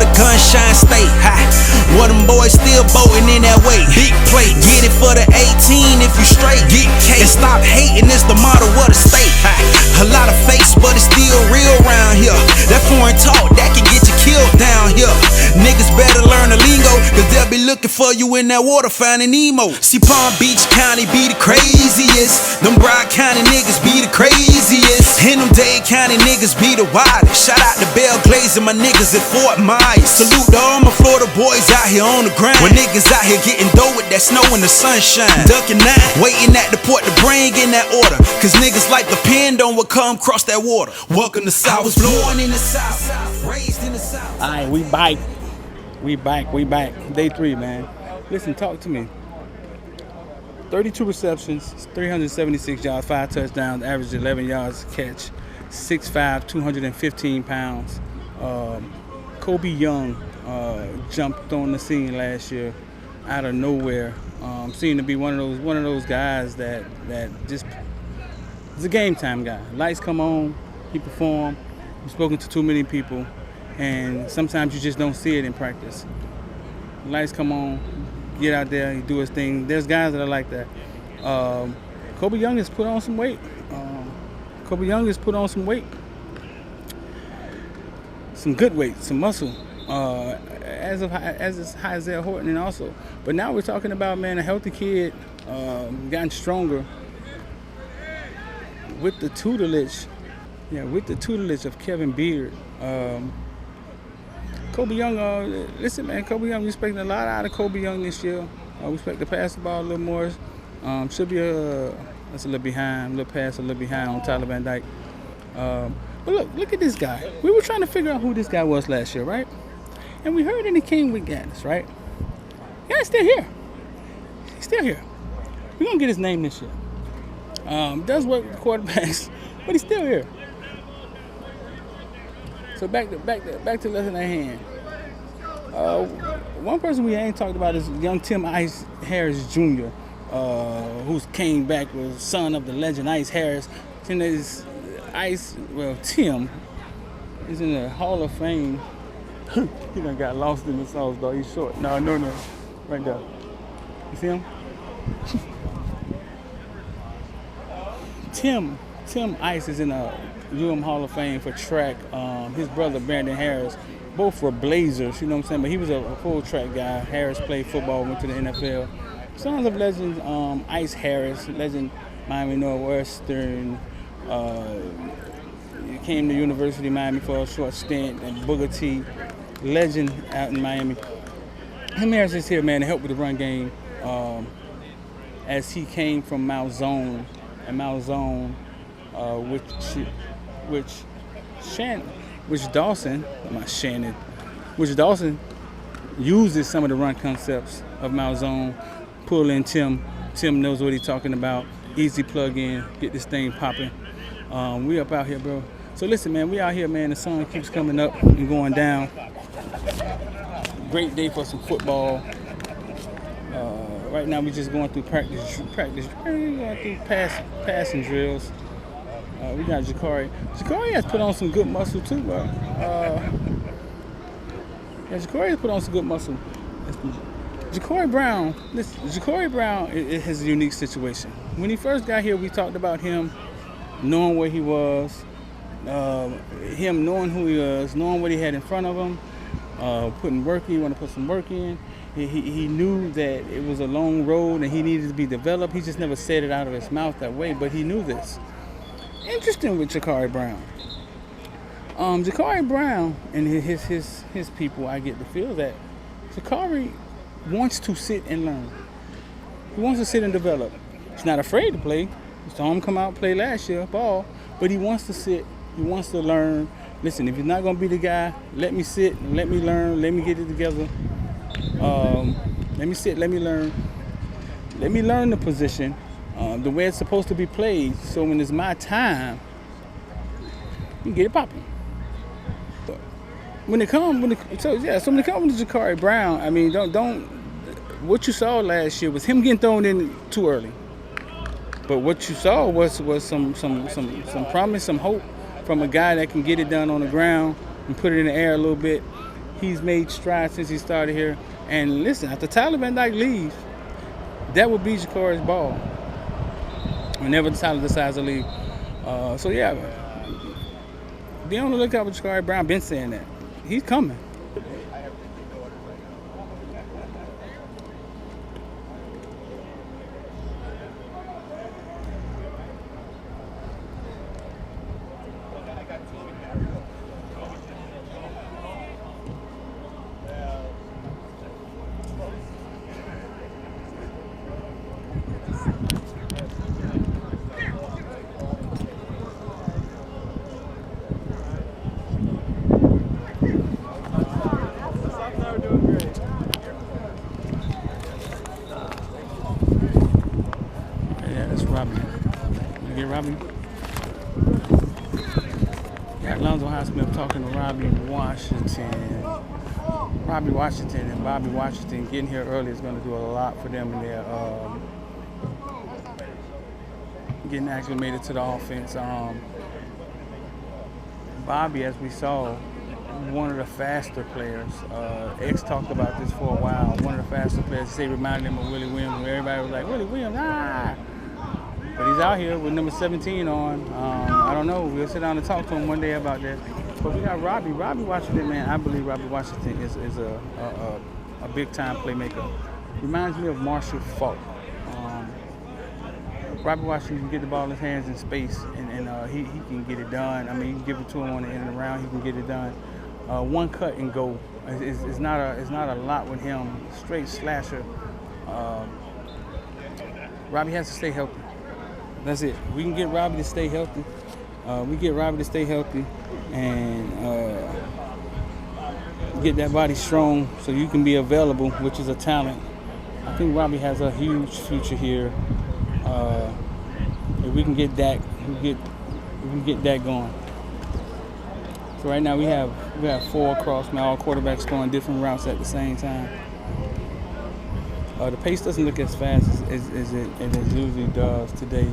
the gunshine state. Ha. Well, them boys still boating in that way. Big plate, get it for the 18 if you straight. Get cake and stop hating is the motto of the state. Ha. A lot of fakes, but it's still real around here. That foreign talk, that can get you killed down here. Niggas better learn the lingo, cause they'll be looking for you in that water finding Nemo. See, Palm Beach County be the craziest. Them Broward County niggas be the craziest. And them Dade County niggas be the wildest. Shout out to Belle Glaze and my niggas at Fort Myers. Salute to all my Florida boys out here on the grind. When niggas out here getting dough with that snow and the sunshine. Ducking nine, waiting at the port to bring in that order. Cause niggas like depend on what come across that water. Welcome to South. I was born in the South, raised in the South. Alright, we back. We back. Day 3, man. Listen, talk to me. 32 receptions, 376 yards, 5 touchdowns, average 11 yards a catch, 6'5", 215 pounds. Kobe Young jumped on the scene last year out of nowhere. Seemed to be one of those guys that just is a game time guy. Lights come on, he perform. I've spoken to too many people, and sometimes you just don't see it in practice. Lights come on, get out there, he do his thing. There's guys that are like that. Kobe Young has put on some weight. Some good weight, some muscle. As high as Zell Horton, and also. But now we're talking about, man, a healthy kid, gotten stronger with the tutelage. Yeah, with the tutelage of Kevin Beard. Kobe Young, listen, man, Kobe Young, we expecting a lot out of Kobe Young this year. We expect to pass the ball a little more. Should be that's a little behind, a little behind on Tyler Van Dyke. But look at this guy. We were trying to figure out who this guy was last year, right? And we heard that he came with Gaddis, right? Yeah, he's still here. He's still here. We're gonna get his name this year. Does work with quarterbacks, but he's still here. So back to lesson at hand. One person we ain't talked about is young Tim Ice Harris Jr., who's came back was son of the legend Ice Harris. Tim is Tim is in the Hall of Fame. He done got lost in the sauce, though. He's short. No, right there. You see him? Tim Ice is in a Hall of Fame for track. His brother Brandon Harris, both were Blazers, you know what I'm saying? But he was a full track guy. Harris played football, went to the NFL. Sons of legends, Ice Harris, legend Miami Northwestern. Came to University of Miami for a short stint, and Booker T, legend out in Miami. Harris is here, man, to help with the run game. As he came from Malzone, and Malzone, which Dawson uses some of the run concepts of Malzone. Pull in Tim. Tim knows what he's talking about. Easy plug in, get this thing popping. We up out here, bro. So listen, man, we out here, man. The sun keeps coming up and going down. Great day for some football. Right now, we just going through practice. We're going through passing drills. We got Jakari. Jakari has put on some good muscle too, bro. Jakari has put on some good muscle. Jakari Brown, it has a unique situation. When he first got here, we talked about him knowing where he was, him knowing who he was, knowing what he had in front of him, putting work in. He wanted to put some work in. He knew that it was a long road and he needed to be developed. He just never said it out of his mouth that way, but he knew this. Interesting with Jakari Brown. Jakari Brown and his people, I get the feel that Jakari wants to sit and learn. He wants to sit and develop. He's not afraid to play. He saw him come out and play last year, ball, but he wants to sit. He wants to learn. Listen, if he's not going to be the guy, let me sit, let me learn, let me get it together. Let me sit, let me learn. Let me learn the position, the way it's supposed to be played, so when it's my time, you can get it popping. When it comes to Jakari Brown, I mean, don't. What you saw last year was him getting thrown in too early. But what you saw was some promise, some hope from a guy that can get it done on the ground and put it in the air a little bit. He's made strides since he started here. And listen, after Tyler Van Dyke leaves, that will be Ja'Cory's ball whenever Tyler decides to leave. So yeah, be on the lookout with Ja'Cory Brown. Been saying that he's coming. Robbie. Got Lonzo Highsmith talking to Robbie Washington. And Bobby Washington getting here early is going to do a lot for them in their getting acclimated to the offense. Bobby, as we saw, one of the faster players. X talked about this for a while. One of the faster players. They reminded him of Willie Williams. Where everybody was like, Willie Williams, ah! But he's out here with number 17 on. I don't know. We'll sit down and talk to him one day about that. But we got Robbie. Robbie Washington, man. I believe Robbie Washington is a big-time playmaker. Reminds me of Marshall Faulk. Robbie Washington can get the ball in his hands in space, and he can get it done. I mean, you can give it to him on the end of the round. He can get it done. One cut and go. It's not a lot with him. Straight slasher. Robbie has to stay healthy. That's it. We can get Robbie to stay healthy. And get that body strong so you can be available, which is a talent. I think Robbie has a huge future here. If we can get that, we can get that going. So right now we have 4 across. Now all quarterbacks going different routes at the same time. The pace doesn't look as fast as it usually does today.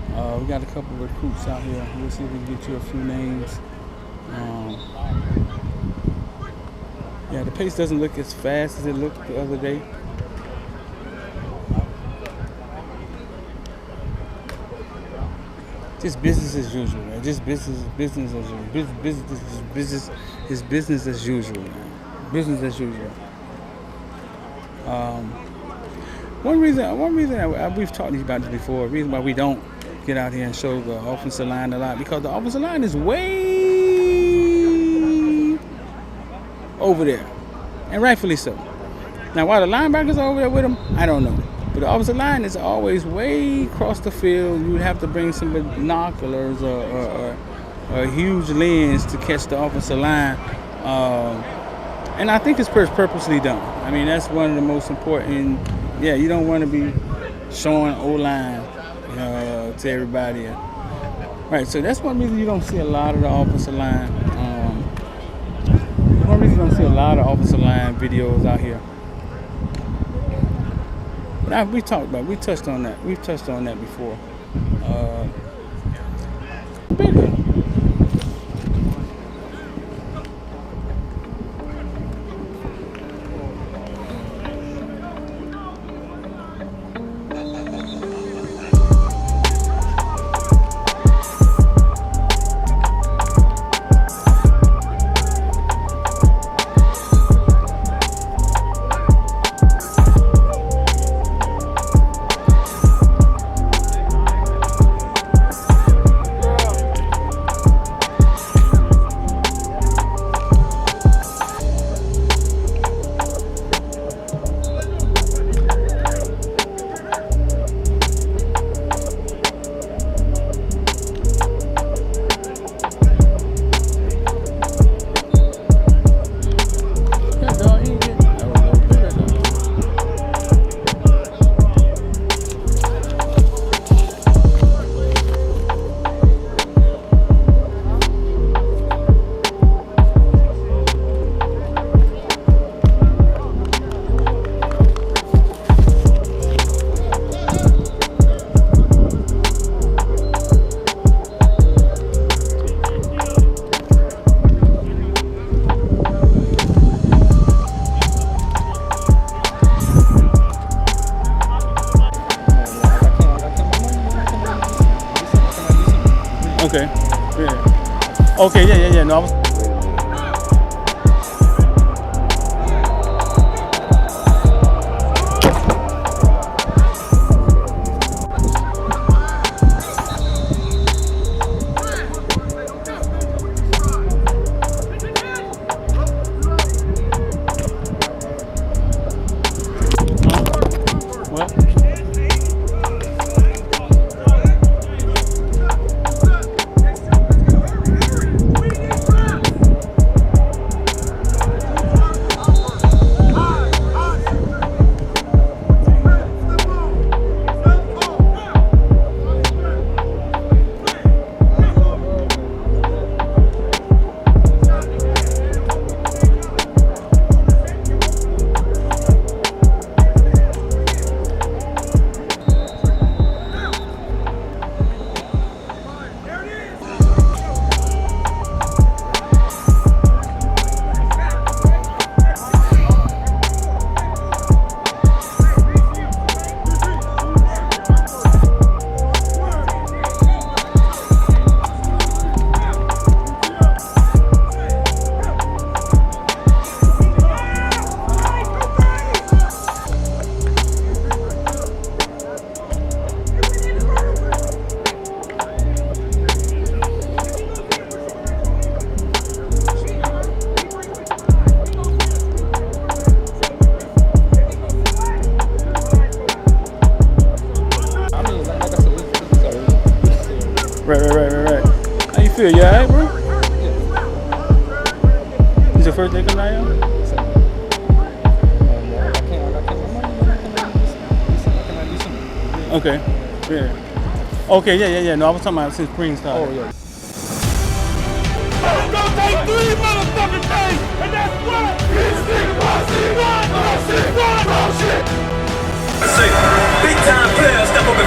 We got a couple of recruits out here. We'll see if we can get you a few names. Yeah, the pace doesn't look as fast as it looked the other day. Just business as usual, man. Just business as usual. Business is business as usual, man. Business as usual. One reason we've talked about this before. The reason why we don't get out here and show the offensive line a lot, because the offensive line is way over there, and rightfully so. Now, why the linebackers are over there with them, I don't know. But the offensive line is always way across the field. You would have to bring some binoculars or a huge lens to catch the offensive line. And I think it's purposely done. I mean, that's one of the most important. Yeah, you don't want to be showing O-line to everybody. Right, so that's one reason you don't see a lot of the offensive line. One reason you don't see a lot of offensive line videos out here. But we touched on that. We've touched on that before. Bigger. Okay. Yeah. Okay. Yeah. No, I was. Well. Right. How you feel? You alright, bro? This your first day coming out here? Okay. Yeah. Okay. Yeah. No, I was talking about since spring started. Oh, yeah. It's gonna take 3 motherfucking days, and that's what this nigga shit. Big time players step up and